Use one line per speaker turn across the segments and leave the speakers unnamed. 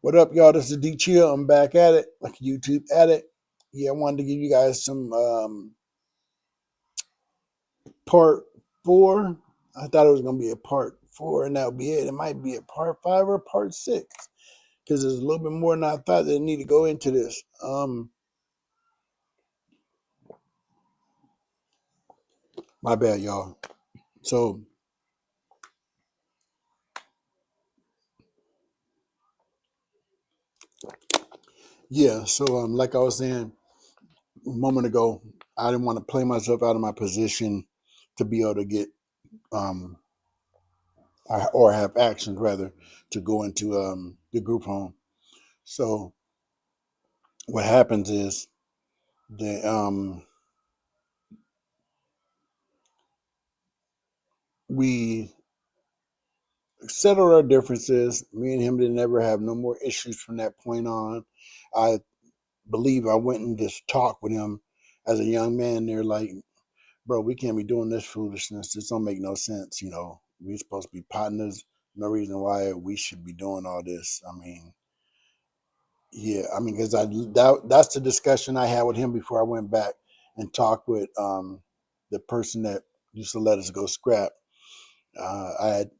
What up, y'all? This is D Chill. I'm back at it, like a YouTube addict. Yeah, I wanted to give you guys some part four. I thought it was gonna be a part four, and that would be it. It might be a part five or part six because there's a little bit more than I thought that I need to go into this. My bad, y'all. So yeah, so like I was saying a moment ago, I didn't want to play myself out of my position to be able to get um or have actions rather to go into the group home. So what happens is that we settled our differences. Me and him didn't ever have no more issues from that point on. I believe I went and just talked with him as a young man there, like, bro, we can't be doing this foolishness. This don't make no sense. We're supposed to be partners. No reason why we should be doing all this. I mean, yeah, I mean, because that's the discussion I had with him before I went back and talked with the person that used to let us go scrap. I had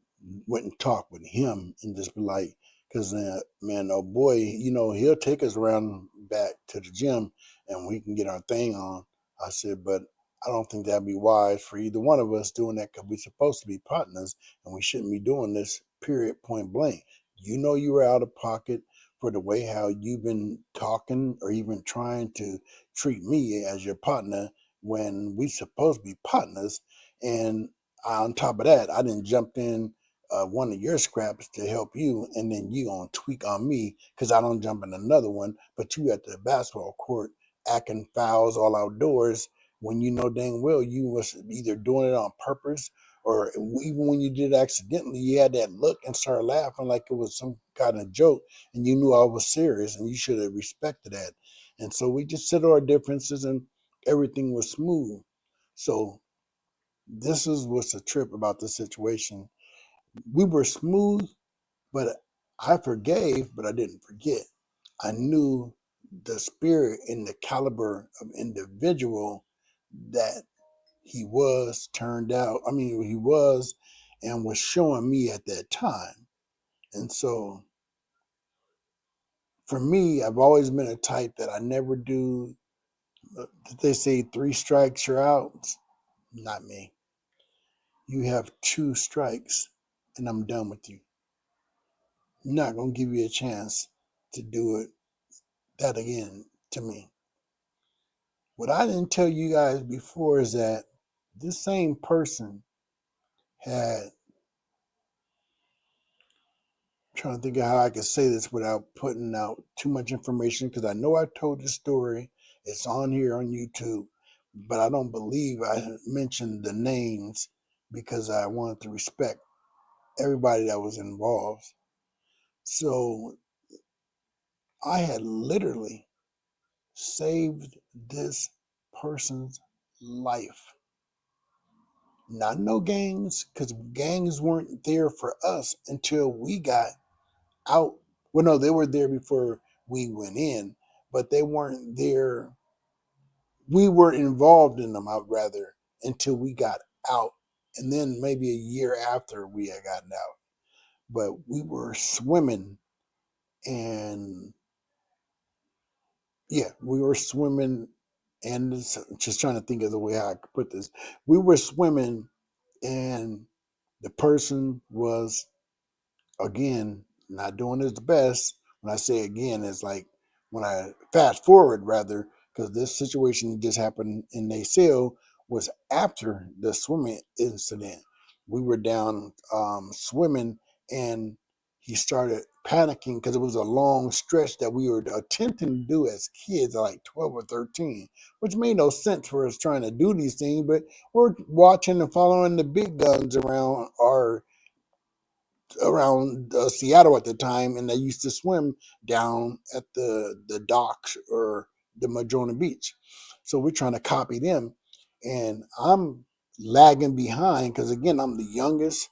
went and talked with him and just be like, because man, oh boy, he'll take us around back to the gym and we can get our thing on. I said, but I don't think that'd be wise for either one of us doing that because we're supposed to be partners and we shouldn't be doing this. Period. Point blank. You were out of pocket for the way how you've been talking or even trying to treat me as your partner when we supposed to be partners. And on top of that, I didn't jump in one of your scraps to help you, and then you gonna tweak on me because I don't jump in another one. But you at the basketball court acting fouls all outdoors when you know dang well you was either doing it on purpose or even when you did it accidentally, you had that look and started laughing like it was some kind of joke, and you knew I was serious, and you should have respected that. And so we just settled our differences, and everything was smooth. So this is what's a trip about the situation. We were smooth, but I forgave, but I didn't forget. I knew the spirit and the caliber of individual that he was turned out. I mean, he was and was showing me at that time. And so for me, I've always been a type that I never do. Did they say three strikes, you're out? Not me. You have two strikes and I'm done with you. I'm not going to give you a chance to do it that again to me. What I didn't tell you guys before is that this same person had, I'm trying to think of how I could say this without putting out too much information because I know I told the story. It's on here on YouTube, but I don't believe I mentioned the names because I wanted to respect everybody that was involved. So I had literally saved this person's life. Not no gangs, because gangs weren't there for us until we got out. Well, no, they were there before we went in, but they weren't there. We weren't involved in them, I'd rather, until we got out. And then maybe a year after we had gotten out. But we were swimming and yeah, we were swimming and just trying to think of the way I could put this. We were swimming and the person was again not doing his best. When I say again, it's like when I fast forward rather, because this situation just happened in Naysale was after the swimming incident. We were down swimming and he started panicking because it was a long stretch that we were attempting to do as kids, like 12 or 13, which made no sense for us trying to do these things, but we're watching and following the big guns around Seattle at the time, and they used to swim down at the docks or the Madrona Beach. So we're trying to copy them, and I'm lagging behind because again I'm the youngest,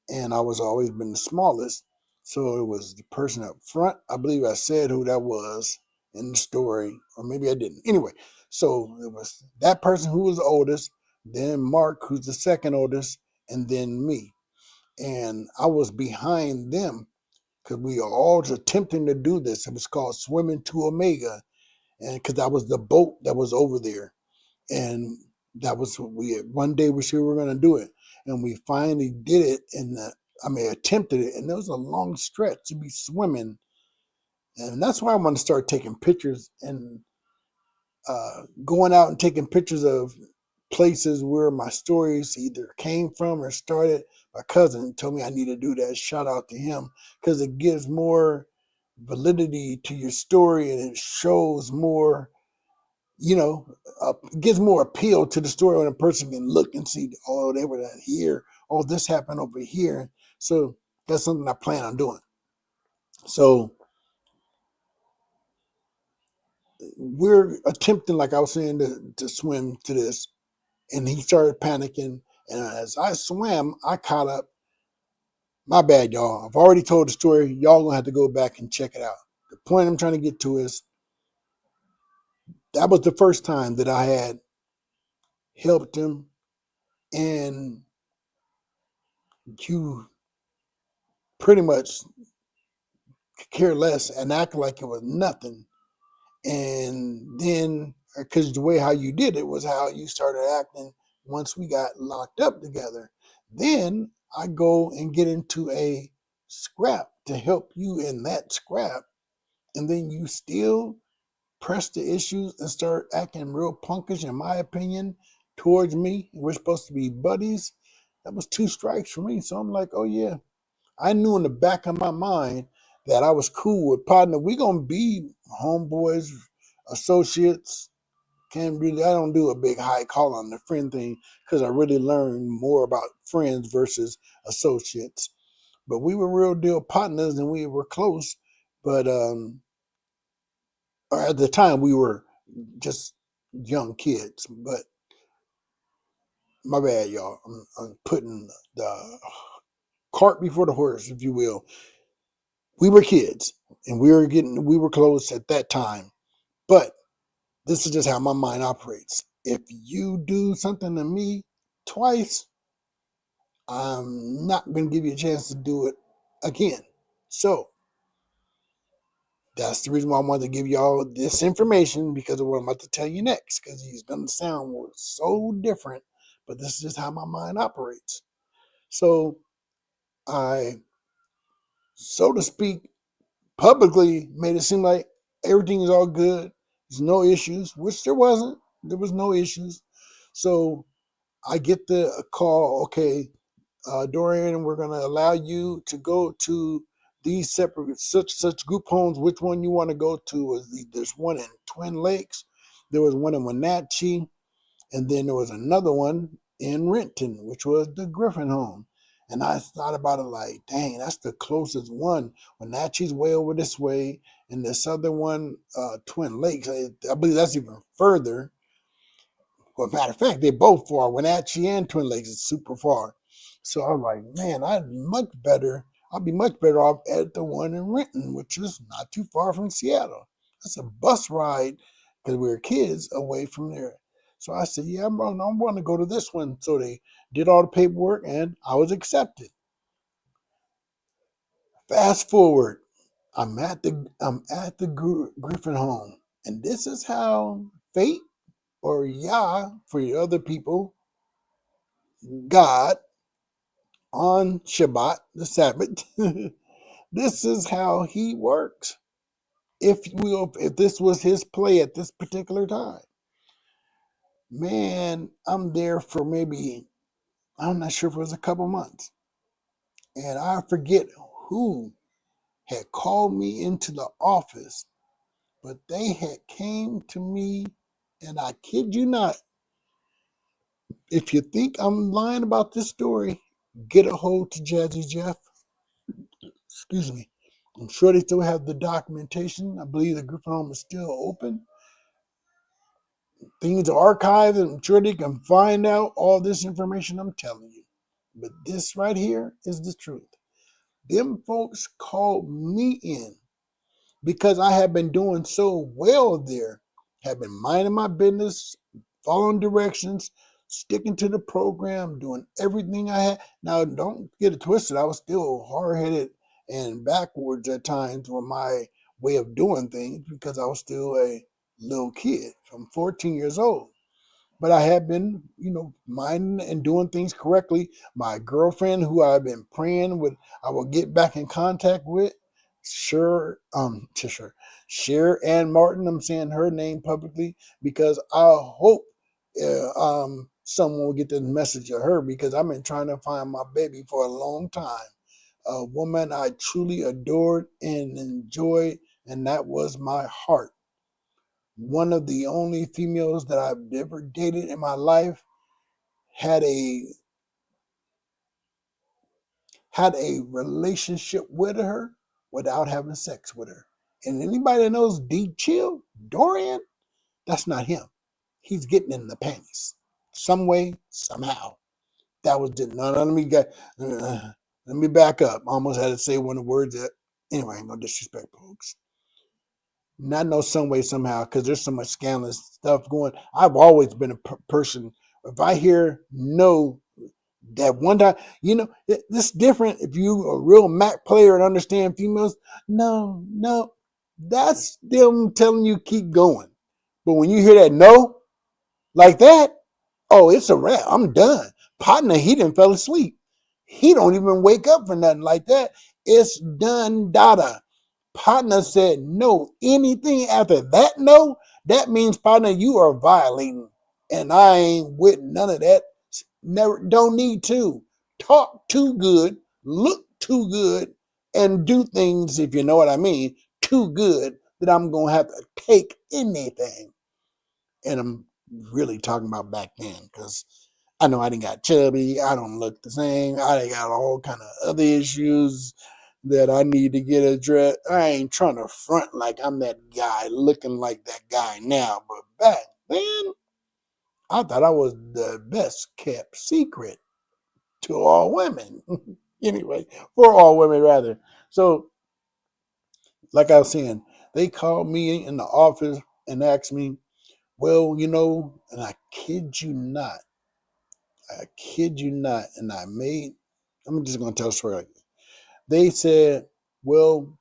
and I was always been the smallest. So it was the person up front. I believe I said who that was in the story, or maybe I didn't. Anyway, so it was that person who was the oldest, then Mark, who's the second oldest, and then me. And I was behind them because we are all attempting to do this. It was called Swimming to Omega, and because I was the boat that was over there, and that was what we one day we said we were going to do it, and we finally did it. And attempted it, and there was a long stretch to be swimming, and that's why I want to start taking pictures and going out and taking pictures of places where my stories either came from or started. My cousin told me I need to do that. Shout out to him because it gives more validity to your story and it shows more, gives more appeal to the story when a person can look and see, oh, they were here. Oh, this happened over here. So that's something I plan on doing. So we're attempting, like I was saying, to swim to this. And he started panicking. And as I swam, I caught up. My bad, y'all. I've already told the story. Y'all gonna have to go back and check it out. The point I'm trying to get to is that was the first time that I had helped him, and you pretty much care less and act like it was nothing. And then, because the way how you did it was how you started acting once we got locked up together. Then I go and get into a scrap to help you in that scrap. And then you still press the issues and start acting real punkish, in my opinion, towards me. We're supposed to be buddies. That was two strikes for me. So I'm like, oh, yeah. I knew in the back of my mind that I was cool with partner. We gonna be homeboys, associates. Can't really. I don't do a big high call on the friend thing because I really learned more about friends versus associates. But we were real deal partners and we were close. But or at the time we were just young kids. But my bad, y'all. I'm putting the cart before the horse, if you will. We were kids and we were close at that time. But this is just how my mind operates. If you do something to me twice, I'm not going to give you a chance to do it again. So that's the reason why I wanted to give y'all this information, because of what I'm about to tell you next, because he's going to sound so different, but this is just how my mind operates. So I, so to speak, publicly made it seem like everything is all good. There's no issues, which there wasn't. There was no issues. So I get the call, okay, Dorian, we're going to allow you to go to these separate such group homes. Which one you want to go to? There's one in Twin Lakes, there was one in Wenatchee, and then there was another one in Renton, which was the Griffin home. And I thought about it like, dang, that's the closest one. Wenatchee's way over this way, and this other one, Twin Lakes, I believe that's even further. Well, matter of fact, they both far. Wenatchee and Twin Lakes is super far. So I'm like, man, I'd be much better off at the one in Renton, which is not too far from Seattle. That's a bus ride because we were kids away from there. So I said, yeah, I'm going to go to this one. So they did all the paperwork and I was accepted. Fast forward, I'm at the Griffin home, and this is how fate, or Yah for the other people, God on Shabbat, the Sabbath. This is how he works. If this was his play at this particular time, man, I'm there for maybe, I'm not sure if it was a couple months, and I forget who had called me into the office, but they had came to me, and I kid you not, if you think I'm lying about this story, get a hold to Jazzy Jeff. Excuse me. I'm sure they still have the documentation. I believe the Griffin home is still open. Things are archived, and I'm sure they can find out all this information I'm telling you. But this right here is the truth. them folks called me in because I have been doing so well there, have been minding my business, following directions, sticking to the program, doing everything I had. Now, don't get it twisted. I was still hard-headed and backwards at times with my way of doing things because I was still a little kid from 14 years old. But I have been, minding and doing things correctly. My girlfriend, who I've been praying with, I will get back in contact with. Cher Ann Martin. I'm saying her name publicly because I hope someone will get the message of her because I've been trying to find my baby for a long time. A woman I truly adored and enjoyed, and that was my heart. One of the only females that I've ever dated in my life had a relationship with her without having sex with her. And anybody that knows D Chill, Dorian, that's not him. He's getting in the panties. Some way, somehow. That was just no, let me back up. I almost had to say one of the words that anyway, I ain't gonna disrespect folks. Not no some way somehow because there's so much scandalous stuff going. I've always been a person. If I hear no that one time, this different. If you a real Mac player and understand females, no, that's them telling you keep going. But when you hear that no like that, oh, it's a wrap. I'm done. Partner, he didn't fell asleep. He don't even wake up for nothing like that. It's done, dada. Partner said no. Anything after that no, that means partner, you are violating. And I ain't with none of that. Never don't need to. Talk too good, look too good, and do things, if you know what I mean, too good that I'm gonna have to take anything. And I'm really talking about back then, because I know I didn't got chubby, I don't look the same, I done got all kind of other issues that I need to get addressed. I ain't trying to front like I'm that guy looking like that guy now, but back then I thought I was the best kept secret to all women. Anyway, for all women rather. So, like I was saying, they called me in the office and asked me, well, and I kid you not, and I'm just going to tell a story like this. They said, well,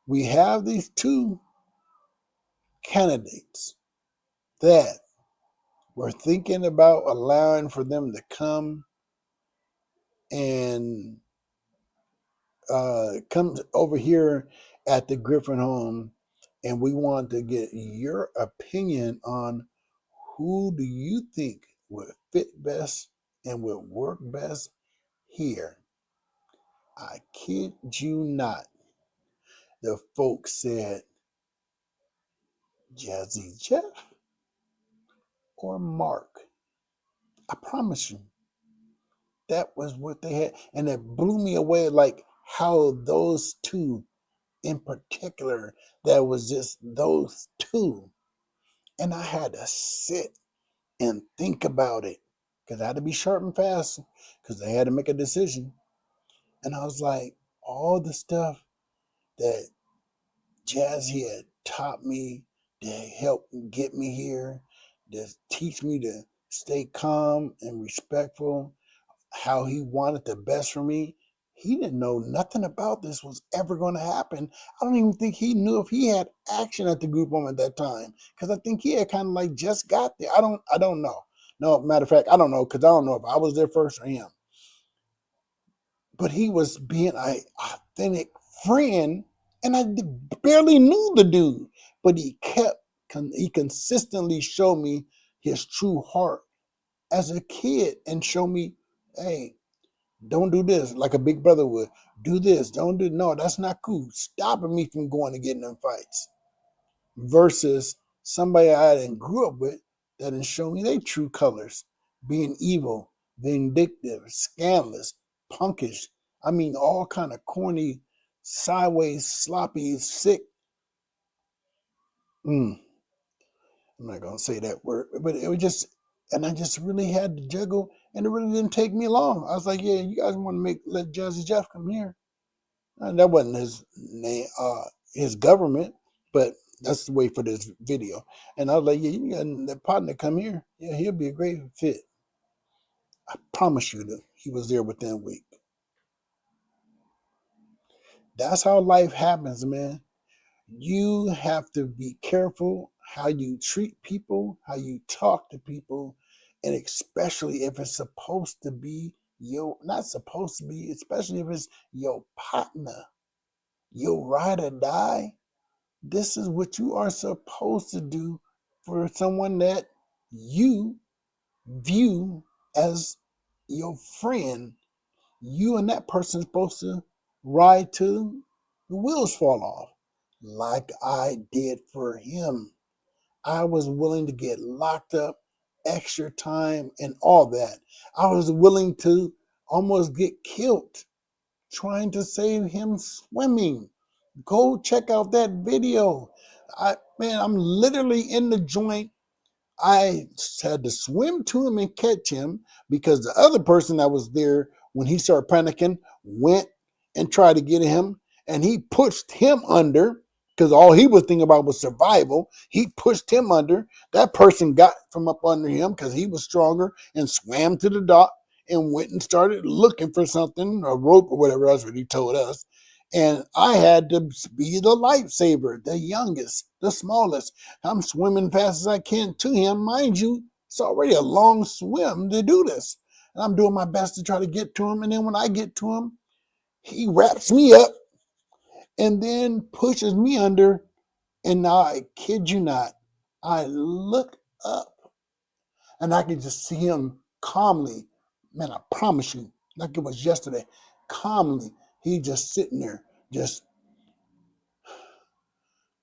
we have these two candidates that we're thinking about allowing for them to come and come over here at the Griffin home, and we want to get your opinion on who do you think would fit best and would work best here. I kid you not. The folks said Jazzy Jeff or Mark. I promise you, that was what they had. And it blew me away, like how those two in particular, that was just those two. And I had to sit and think about it because I had to be sharp and fast because they had to make a decision. And I was like, all the stuff that Jazzy had taught me to help get me here, to teach me to stay calm and respectful, how he wanted the best for me. He didn't know nothing about this was ever going to happen. I don't even think he knew if he had action at the group home at that time because I think he had kind of like just got there. I don't know. No, matter of fact, I don't know because I don't know if I was there first or him. But he was being an authentic friend, and I barely knew the dude. But he consistently showed me his true heart as a kid and show me, hey, don't do this like a big brother would. Do this. Don't do no. That's not cool. Stopping me from going and getting in fights. Versus somebody I didn't grew up with that didn't show me their true colors, being evil, vindictive, scandalous, punkish. I mean, all kind of corny, sideways, sloppy, sick. I'm not gonna say that word, but it was just, and I just really had to juggle, and it really didn't take me long. I was like, yeah, you guys want to let Jazzy Jeff come here? That wasn't his name, his government, but that's the way for this video. And I was like, yeah, you got that partner come here. Yeah, he'll be a great fit. I promise you that he was there within a week. That's how life happens, man. You have to be careful how you treat people, how you talk to people, and especially if it's supposed to be your, not supposed to be, especially if it's your partner, your ride or die. This is what you are supposed to do for someone that you view as your friend. You and that person is supposed to ride till the wheels fall off, like I did for him. I was willing to get locked up, extra time, and all that. I was willing to almost get killed trying to save him swimming. Go check out that video. I'm literally in the joint. I had to swim to him and catch him because the other person that was there when he started panicking went and tried to get him, and he pushed him under because all he was thinking about was survival. He pushed him under. That person got from up under him because he was stronger and swam to the dock and went and started looking for something, a rope or whatever. That's what he told us. And I had to be the lifesaver, the youngest, the smallest. I'm swimming fast as I can to him. Mind you, it's already a long swim to do this. And I'm doing my best to try to get to him. And then when I get to him, he wraps me up and then pushes me under. And now I kid you not, I look up and I can just see him calmly. Man, I promise you, like it was yesterday, calmly. He just sitting there, just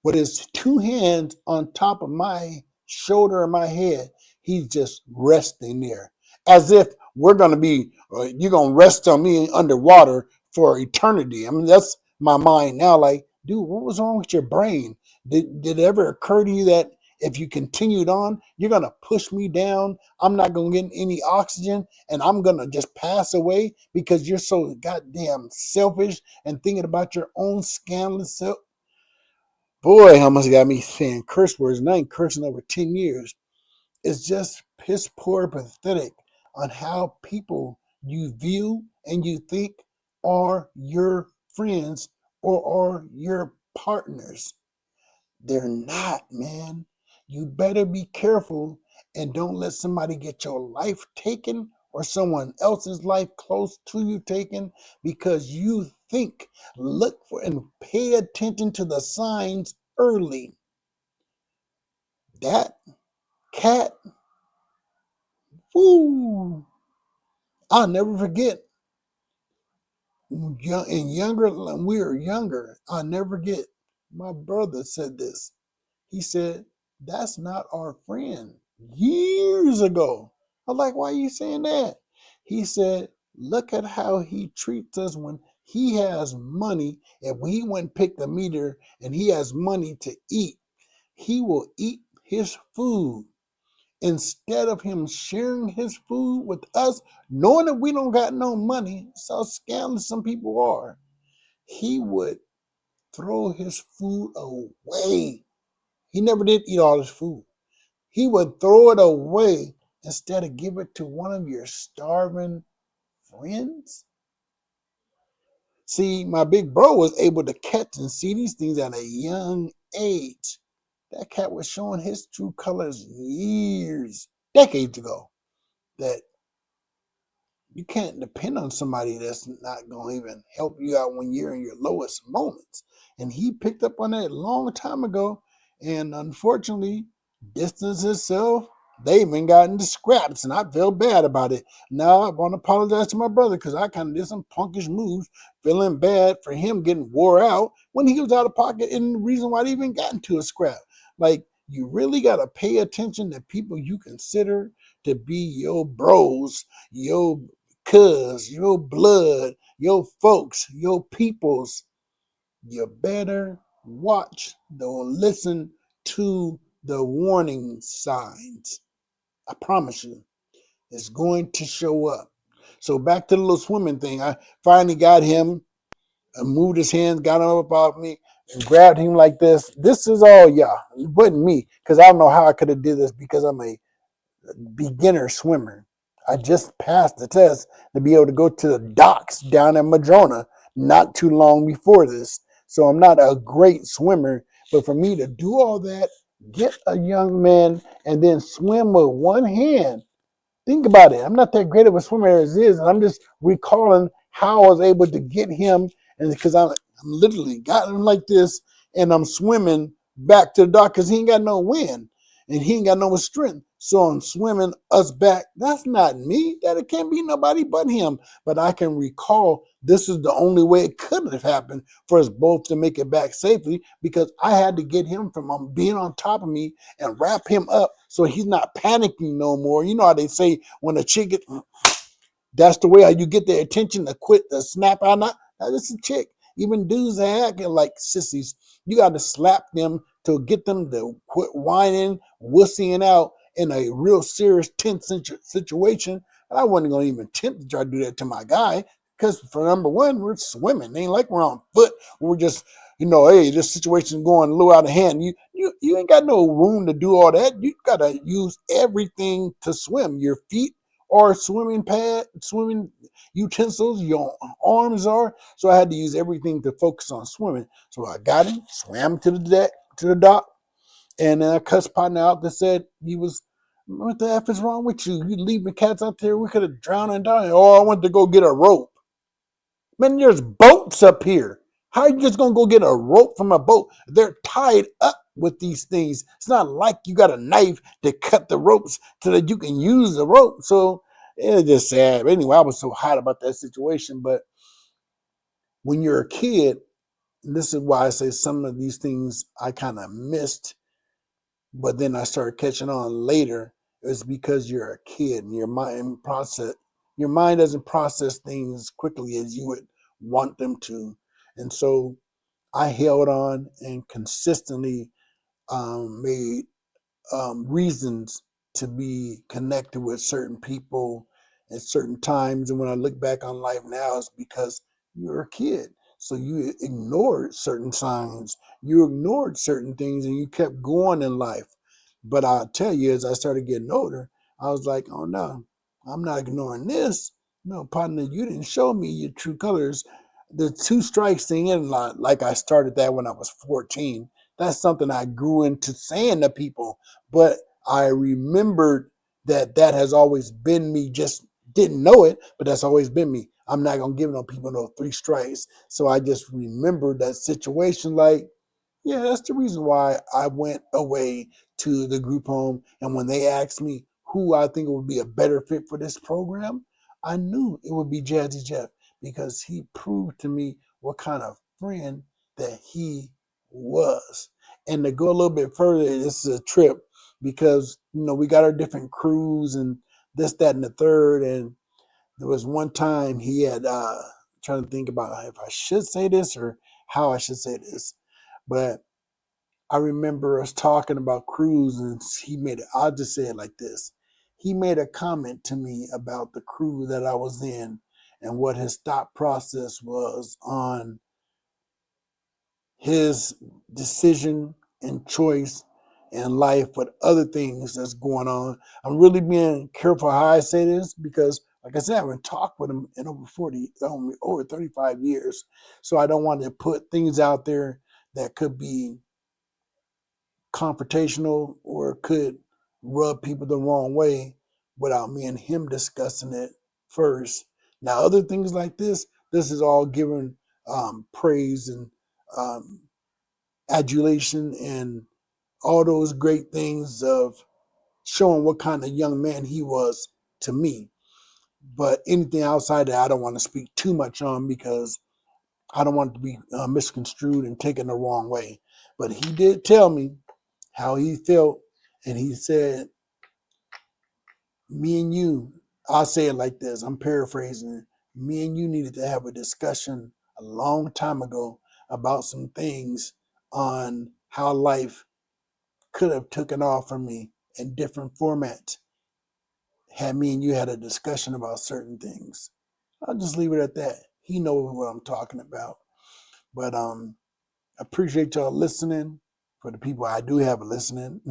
with his two hands on top of my shoulder and my head. He's just resting there as if we're going to be, you're going to rest on me underwater for eternity. I mean, that's my mind now. Like, dude, what was wrong with your brain? Did it ever occur to you that if you continued on, you're going to push me down? I'm not going to get any oxygen and I'm going to just pass away because you're so goddamn selfish and thinking about your own scandalous self. Boy, how much got me saying curse words, and I ain't cursing over 10 years. It's just piss poor pathetic on how people you view and you think are your friends or are your partners. They're not, man. You better be careful and don't let somebody get your life taken or someone else's life close to you taken because you think. Look for and pay attention to the signs early. That cat, woo, I'll never forget. And younger, when we were younger, I'll never forget. My brother said this. He said, "That's not our friend." Years ago. I'm like, "Why are you saying that?" He said, "Look at how he treats us when he has money. If he went and picked a meter and he has money to eat, he will eat his food instead of him sharing his food with us, knowing that we don't got no money. That's how scandalous some people are. He would throw his food away. He never did eat all his food. He would throw it away instead of give it to one of your starving friends." See, my big bro was able to catch and see these things at a young age. That cat was showing his true colors years, decades ago. That you can't depend on somebody that's not going to even help you out when you're in your lowest moments. And he picked up on that a long time ago. And unfortunately, distance himself, they even got into scraps. And I feel bad about it. Now I want to apologize to my brother because I kind of did some punkish moves, feeling bad for him getting wore out when he was out of pocket. And the reason why they even got into a scrap. Like, you really got to pay attention to people you consider to be your bros, your cuz, your blood, your folks, your peoples. You better watch the listen to the warning signs. I promise you, it's going to show up. So back to the little swimming thing. I finally got him moved his hands, got him up off me, and grabbed him like this. This is all y'all. It wasn't me, because I don't know how I could have did this because I'm a beginner swimmer. I just passed the test to be able to go to the docks down in Madrona not too long before this. So I'm not a great swimmer, but for me to do all that, get a young man, and then swim with one hand. Think about it. I'm not that great of a swimmer as is, and I'm just recalling how I was able to get him, and because I'm literally got him like this, and I'm swimming back to the dock because he ain't got no wind and he ain't got no strength. So I'm swimming us back. That's not me. That it can't be nobody but him. But I can recall this is the only way it could have happened for us both to make it back safely because I had to get him from being on top of me and wrap him up so he's not panicking no more. You know how they say when a chick gets, that's the way how you get their attention to quit the snap out. Now this is a chick. Even dudes that acting like sissies, you got to slap them to get them to quit whining, wussying out in a real serious tense situation. I wasn't going to even attempt to try to do that to my guy because for number one, we're swimming. It ain't like we're on foot. We're just, hey, this situation's going a little out of hand. You ain't got no room to do all that. You got to use everything to swim. Your feet or swimming pad, swimming utensils, your arms are. So I had to use everything to focus on swimming. So I got him, swam to the deck, to the dock, and then I cussed partner out that said he was, what the F is wrong with you? You leaving cats out there, we could have drowned and died. Oh, I went to go get a rope. Man, there's boats up here. How are you just gonna go get a rope from a boat? They're tied up with these things. It's not like you got a knife to cut the ropes so that you can use the rope. So it's just sad. But anyway, I was so hot about that situation. But when you're a kid, this is why I say some of these things I kind of missed, but then I started catching on later. It's because you're a kid and your mind doesn't process things as quickly as you would want them to. And so I held on and consistently made reasons to be connected with certain people at certain times. And when I look back on life now, it's because you're a kid. So you ignored certain signs, you ignored certain things, and you kept going in life. But I'll tell you, as I started getting older, I was like, oh no, I'm not ignoring this. No, partner, you didn't show me your true colors. The two strikes thing, and like I started that when I was 14. That's something I grew into saying to people, but I remembered that that has always been me. Just didn't know it, but that's always been me. I'm not gonna give no people no three strikes. So I just remembered that situation. Like, yeah, that's the reason why I went away to the group home. And when they asked me who I think would be a better fit for this program, I knew it would be Jazzy Jeff because he proved to me what kind of friend that he was. And to go a little bit further, this is a trip because we got our different crews and this, that, and the third. And there was one time he had trying to think about if I should say this or how I should say this, but I remember us talking about crews, and I'll just say it like this. He made a comment to me about the crew that I was in and what his thought process was on his decision and choice in life with other things that's going on. I'm really being careful how I say this because, like I said, I haven't talked with him in over 35 years. So I don't want to put things out there that could be confrontational or could rub people the wrong way without me and him discussing it first. Now, other things like this is all given praise and um, adulation and all those great things of showing what kind of young man he was to me. But anything outside that, I don't want to speak too much on because I don't want it to be misconstrued and taken the wrong way. But he did tell me how he felt, and he said, me and you, I'll say it like this, I'm paraphrasing, me and you needed to have a discussion a long time ago about some things on how life could have taken off from me in different formats had me and you had a discussion about certain things. I'll just leave it at that. He knows what I'm talking about. But I appreciate y'all listening. For the people I do have listening,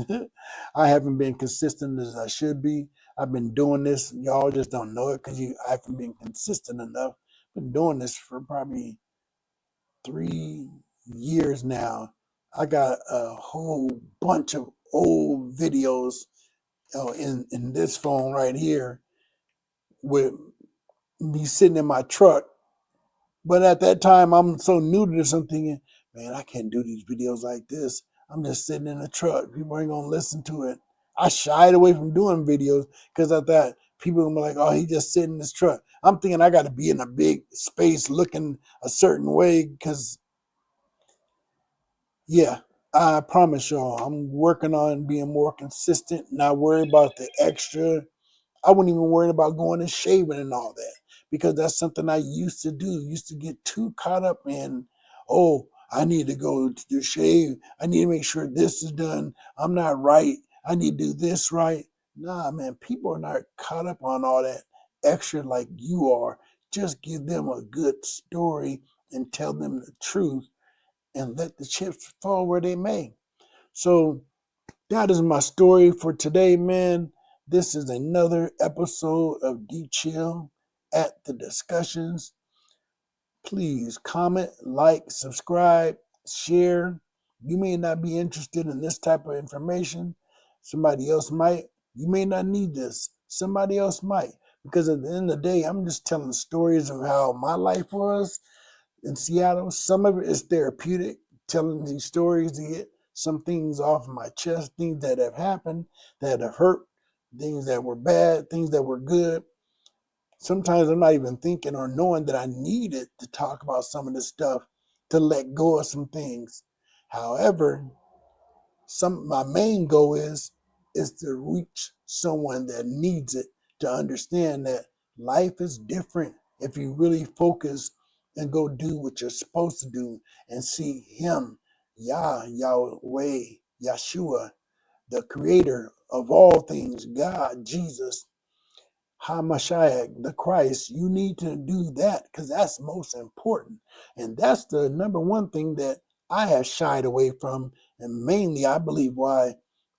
I haven't been consistent as I should be. I've been doing this. Y'all just don't know it because I haven't been consistent enough. Been doing this for probably 3 years now. I got a whole bunch of old videos in this phone right here with me sitting in my truck. But at that time, I'm so new to this, I'm thinking, man, I can't do these videos like this. I'm just sitting in the truck. People ain't going to listen to it. I shied away from doing videos because I thought people were like, oh, he just sitting in his truck. I'm thinking I got to be in a big space looking a certain way because, yeah, I promise y'all, I'm working on being more consistent, not worry about the extra. I wasn't even worried about going and shaving and all that because that's something I used to do. Used to get too caught up in, oh, I need to go to the shave. I need to make sure this is done. I'm not right. I need to do this right. Nah, man, people are not caught up on all that extra like you are. Just give them a good story and tell them the truth and let the chips fall where they may. So that is my story for today, man. This is another episode of D Chill at the Discussions. Please comment, like, subscribe, share. You may not be interested in this type of information. Somebody else might. You may not need this. Somebody else might. Because at the end of the day, I'm just telling stories of how my life was in Seattle. Some of it is therapeutic, telling these stories to get some things off my chest, things that have happened, that have hurt, things that were bad, things that were good. Sometimes I'm not even thinking or knowing that I needed to talk about some of this stuff to let go of some things. However, my main goal is to reach someone that needs it to understand that life is different if you really focus and go do what you're supposed to do and see him, Yahweh, Yeshua, the creator of all things, God, Jesus, Hamashiach, the Christ. You need to do that because that's most important. And that's the number one thing that I have shied away from. And mainly, I believe why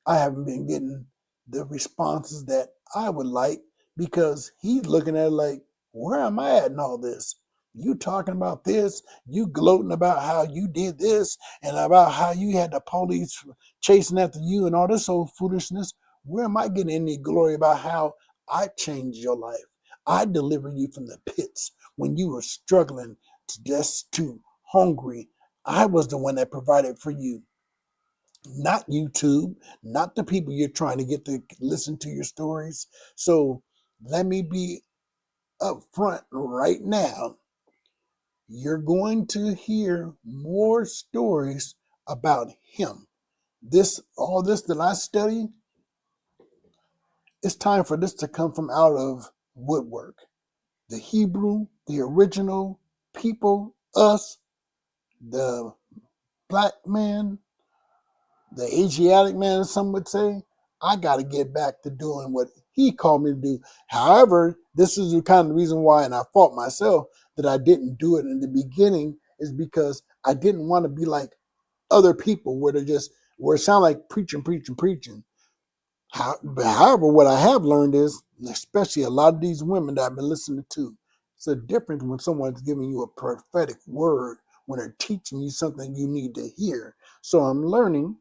I haven't been getting the responses that I would like because he's looking at it like, where am I at in all this? You talking about this, you gloating about how you did this and about how you had the police chasing after you and all this old foolishness. Where am I getting any glory about how I changed your life? I delivered you from the pits when you were struggling, destitute, hungry. I was the one that provided for you, not YouTube, not the people you're trying to get to listen to your stories. So let me be upfront right now. You're going to hear more stories about him. All this that I study, it's time for this to come from out of woodwork. The Hebrew, the original people, us, the black man, the Asiatic man, as some would say, I got to get back to doing what he called me to do. However, this is the kind of reason why, and I fault myself that I didn't do it in the beginning, is because I didn't want to be like other people where it sound like preaching, preaching, preaching. However, what I have learned is, especially a lot of these women that I've been listening to, it's a difference when someone's giving you a prophetic word, when they're teaching you something you need to hear. So I'm learning,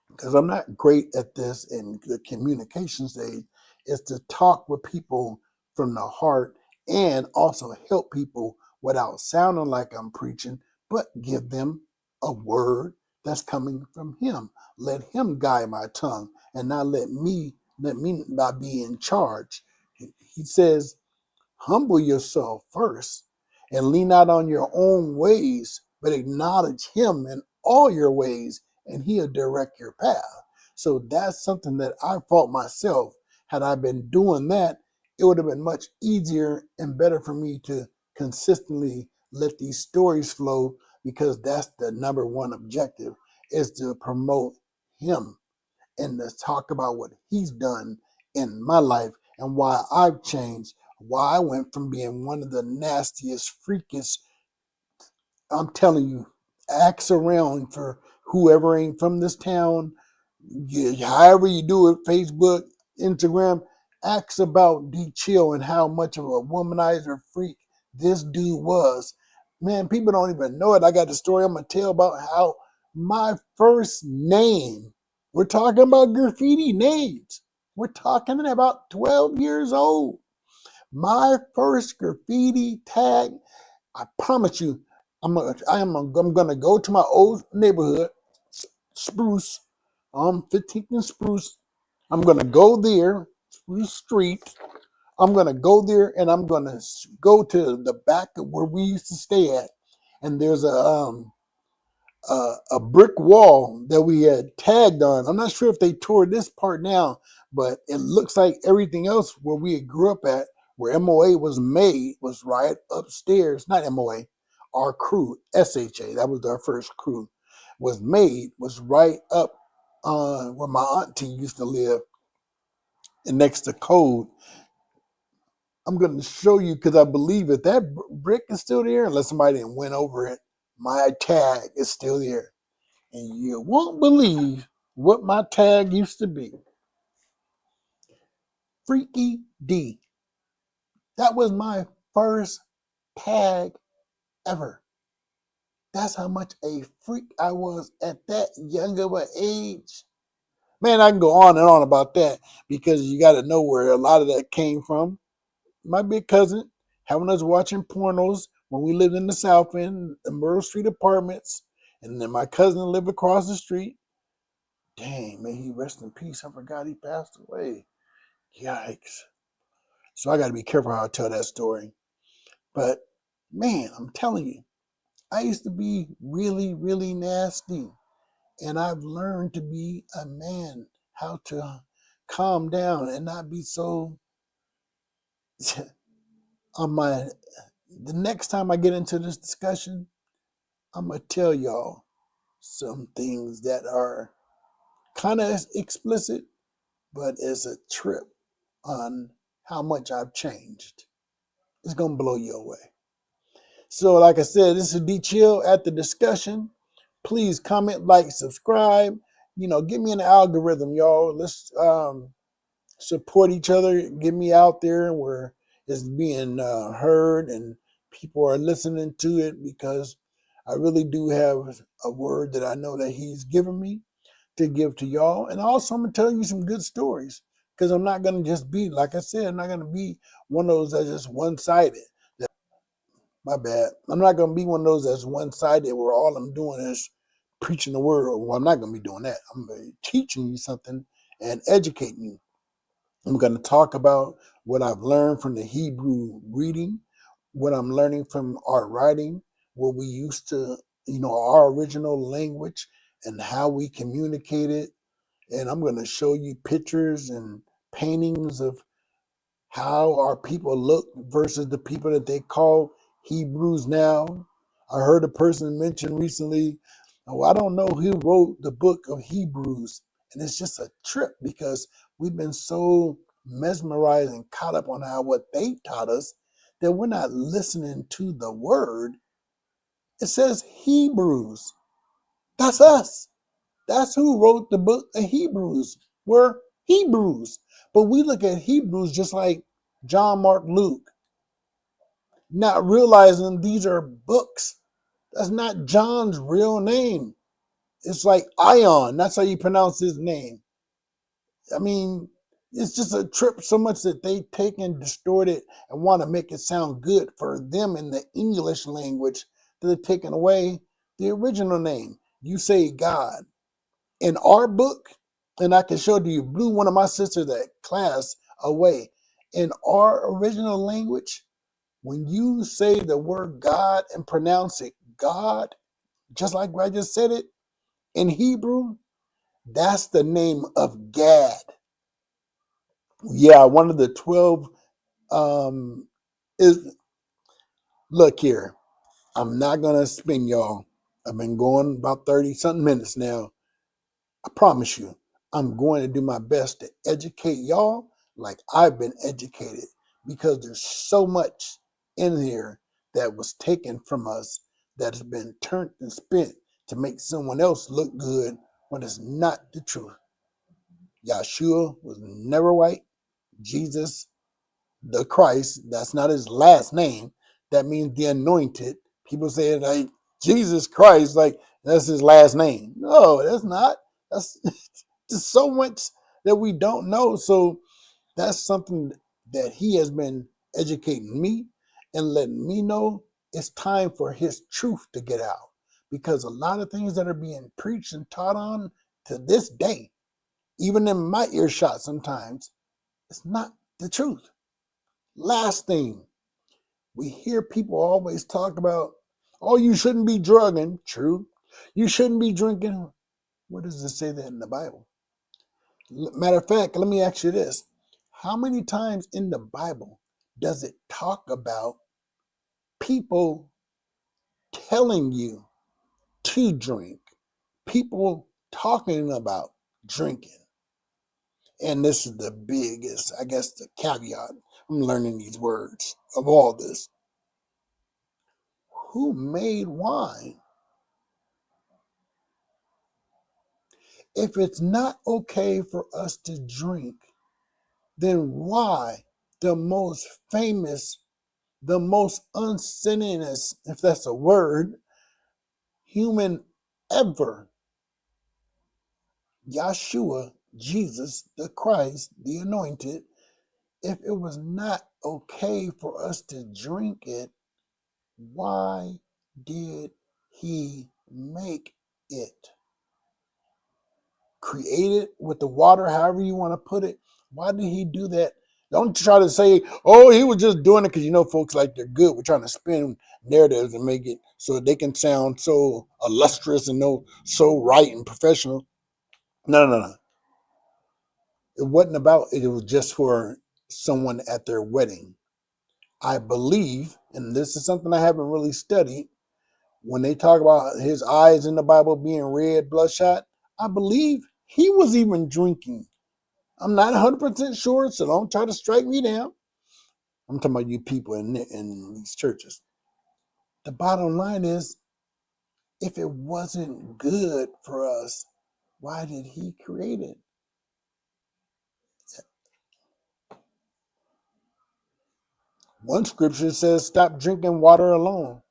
because I'm not great at this in the communication stage, is to talk with people from the heart and also help people without sounding like I'm preaching, but give them a word that's coming from him. Let him guide my tongue and not let me not be in charge. He says, humble yourself first and lean not on your own ways, but acknowledge him in all your ways, and he'll direct your path. So that's something that I fault myself. Had I been doing that, it would have been much easier and better for me to consistently let these stories flow, because that's the number one objective, is to promote him and to talk about what he's done in my life and why I've changed, why I went from being one of the nastiest, freakiest I'm telling you, ask around for whoever ain't from this town. However you do it, Facebook, Instagram, ask about D Chill and how much of a womanizer freak this dude was. Man, people don't even know it. I got the story I'm gonna tell about how my first name. We're talking about graffiti names. We're talking about 12 years old. My first graffiti tag, I promise you, I'm gonna go to my old neighborhood, Spruce, 15th and Spruce. I'm gonna go there, Spruce Street. I'm gonna go there and I'm gonna go to the back of where we used to stay at, and there's a brick wall that we had tagged on. I'm not sure if they tore this part down, but it looks like everything else where we grew up at, where MOA was made, was right upstairs. Not MOA, our crew, SHA, that was our first crew, was made, was right up where my auntie used to live, and next to Code. I'm going to show you because I believe if that brick is still there, unless somebody didn't went over it, my tag is still there. And you won't believe what my tag used to be. Freaky D. That was my first tag ever. That's how much a freak I was at that young of an age. Man, I can go on and on about that because you got to know where a lot of that came from. My big cousin having us watching pornos when we lived in the South End, the Myrtle Street apartments, and then my cousin lived across the street. Dang, may he rest in peace. I forgot he passed away. Yikes. So I got to be careful how I tell that story. But man, I'm telling you, I used to be really, really nasty. And I've learned to be a man, how to calm down and not be so on my. The next time I get into this discussion, I'm going to tell y'all some things that are kind of explicit, but it's a trip on how much I've changed. It's going to blow you away. So, like I said, this is D Chill at the discussion. Please comment, like, subscribe. Get me in the algorithm, y'all. Let's support each other. Get me out there where it's being heard and people are listening to it, because I really do have a word that I know that he's given me to give to y'all. And also, I'm going to tell you some good stories, because I'm not going to just be, like I said, I'm not going to be one of those that's just one-sided. My bad. I'm not going to be one of those that's one-sided where all I'm doing is preaching the word. Well, I'm not going to be doing that. I'm going to be teaching you something and educating you. I'm going to talk about what I've learned from the Hebrew reading, what I'm learning from our writing, what we used to, our original language and how we communicated. And I'm going to show you pictures and paintings of how our people look versus the people that they call Hebrews now. I heard a person mention recently, oh, I don't know who wrote the book of Hebrews. And it's just a trip because we've been so mesmerized and caught up on how what they taught us that we're not listening to the word. It says Hebrews. That's us. That's who wrote the book of Hebrews. We're Hebrews. But we look at Hebrews just like John, Mark, Luke, not realizing these are books. That's not John's real name. It's like Ion. That's how you pronounce his name. I mean, it's just a trip so much that they take and distort it and want to make it sound good for them in the English language. They're taking away the original name. You say God. In our book, and I can show to you, blew one of my sisters at class away. In our original language, when you say the word God and pronounce it God, just like I just said it, in Hebrew, that's the name of Gad. Yeah, one of the 12 is, look here, I'm not going to spin y'all. I've been going about 30 something minutes now. I promise you, I'm going to do my best to educate y'all like I've been educated, because there's so much in here that was taken from us that has been turned and spent to make someone else look good when it's not the truth. Yahshua was never white. Jesus, the Christ, that's not his last name. That means the anointed. People say like Jesus Christ, like that's his last name. No, that's not. That's just so much that we don't know. So that's something that he has been educating me and letting me know it's time for his truth to get out. Because a lot of things that are being preached and taught on to this day, even in my earshot sometimes, it's not the truth. Last thing, we hear people always talk about, oh, you shouldn't be drugging. True. You shouldn't be drinking. Where does it say that in the Bible? Matter of fact, let me ask you this. How many times in the Bible does it talk about people telling you to drink? People talking about drinking. And this is the biggest, I guess, the caveat. I'm learning these words of all this. Who made wine? If it's not okay for us to drink, then why the most famous, the most unsinningest, if that's a word, human ever, Yahshua, Jesus, the Christ, the anointed, if it was not okay for us to drink it, why did he make it? Created with the water, however you want to put it. Why did he do that? Don't try to say, oh, he was just doing it because folks like they're good. We're trying to spin narratives and make it so they can sound so illustrious and so right and professional. No, no, no. It wasn't about it. It was just for someone at their wedding. I believe, and this is something I haven't really studied, when they talk about his eyes in the Bible being red, bloodshot, I believe he was even drinking. I'm not 100% sure, so don't try to strike me down. I'm talking about you people in these churches. The bottom line is, if it wasn't good for us, why did he create it? One scripture says, stop drinking water alone.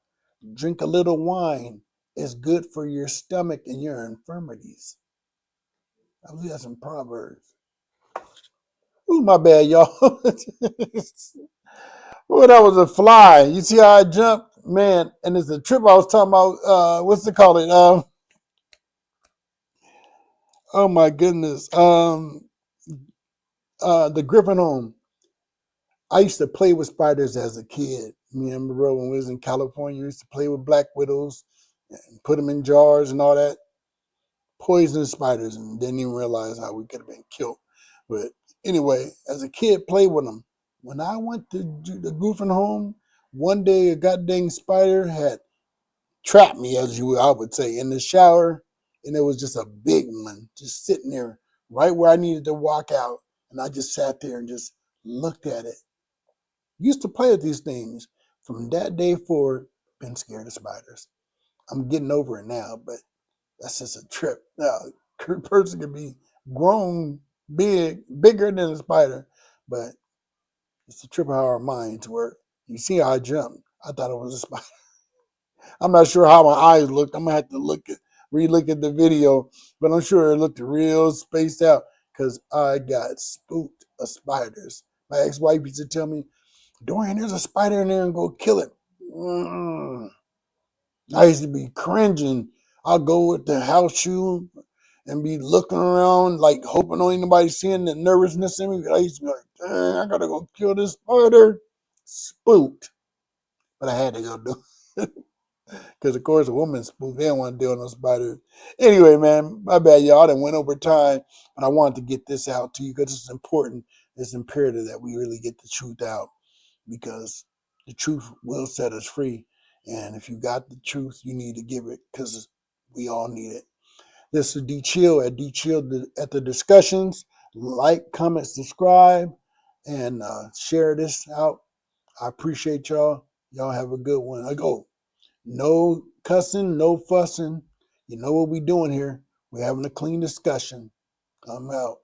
Drink a little wine. It's good for your stomach and your infirmities. I believe that's in Proverbs. Ooh, my bad, y'all. Oh, that was a fly. You see how I jumped? Man, and it's the trip I was talking about. What's it called? Oh my goodness. The Griffin Home. I used to play with spiders as a kid. Me and Monroe, when we was in California, we used to play with black widows and put them in jars and all that. Poisonous spiders, and didn't even realize how we could have been killed. But anyway, as a kid, played with them. When I went to the Griffin Home, one day a goddamn spider had trapped me, I would say, in the shower, and it was just a big one, just sitting there right where I needed to walk out, and I just sat there and just looked at it. Used to play with these things. From that day forward, been scared of spiders. I'm getting over it now, but that's just a trip. Now, a person can be grown, bigger than a spider, but it's a trip of how our minds work. You see how I jumped? I thought it was a spider. I'm not sure how my eyes looked. I'm gonna have to re-look at the video, but I'm sure it looked real spaced out because I got spooked of spiders. My ex-wife used to tell me, Dorian, there's a spider in there and go kill it. I used to be cringing. I'll go with the house shoe and be looking around, like hoping on anybody seeing the nervousness in me. I used to be like, dang, I gotta go kill this spider. Spooked. But I had to go do it. Because, of course, a woman's spooked. They don't want to deal with no spiders. Anyway, man, my bad, y'all. I done went over time, but I wanted to get this out to you because it's important. It's imperative that we really get the truth out because the truth will set us free. And if you got the truth, you need to give it because we all need it. This is D Chill at D Chill at the discussions. Like, comment, subscribe, and share this out. I appreciate y'all. Y'all have a good one. I go. No cussing, no fussing. You know what we doing here. We're having a clean discussion. I'm out.